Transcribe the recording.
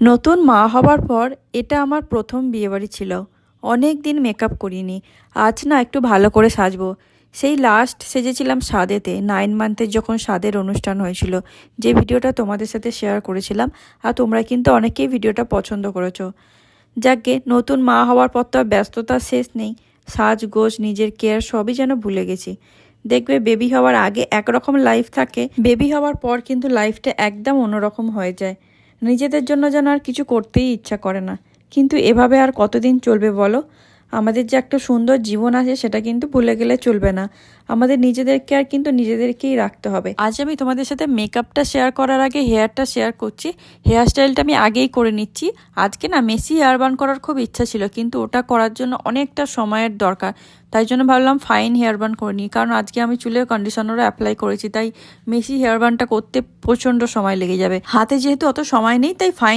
নতুন মা হবার পর এটা আমার প্রথম বিয়েবাড়ি ছিল। অনেক দিন মেকআপ করিনি। আজ না একটু ভালো করে সাজবো। সেই লাস্ট সেজেছিলাম সাদেতে, 9 মান্থের যখন সাদের অনুষ্ঠান হয়েছিল, যে ভিডিওটা তোমাদের সাথে শেয়ার করেছিলাম। আর তোমরা কিন্তু অনেকেই ভিডিওটা পছন্দ করেছো। যাকগে, নতুন মা হওয়ার পর তো আর ব্যস্ততার শেষ নেই। সাজগোজ, নিজের কেয়ার সবই যেন ভুলে গেছি। দেখবে, বেবি হওয়ার আগে একরকম লাইফ থাকে, বেবি হওয়ার পর কিন্তু লাইফটা একদম অন্যরকম হয়ে যায়। নিজেদের জন্য যেন আর কিছু করতেই ইচ্ছা করে না। কিন্তু এভাবে আর কতদিন চলবে বলো? আমাদের যে একটা সুন্দর জীবন আছে সেটা কিন্তু ভুলে গেলে চলবে না। আমাদের নিজেদের কেয়ার কিন্তু নিজেদেরকেই রাখতে হবে। আজ আমি তোমাদের সাথে মেকআপটা শেয়ার করার আগে হেয়ারটা শেয়ার করছি। হেয়ার স্টাইলটা আমি আগেই করে নিচ্ছি। আজকে না মেসি হেয়ার বান করার খুব ইচ্ছা ছিল, কিন্তু ওটা করার জন্য অনেকটা সময়ের দরকার। তাই জন্য ভাবলাম ফাইন হেয়ার বান করে নিই, কারণ আজকে আমি চুলের কন্ডিশনারও অ্যাপ্লাই করেছি। তাই মেসি হেয়ার বানটা করতে প্রচণ্ড সময় লেগে যাবে। হাতে যেহেতু অত সময় নেই, তাই ফাইন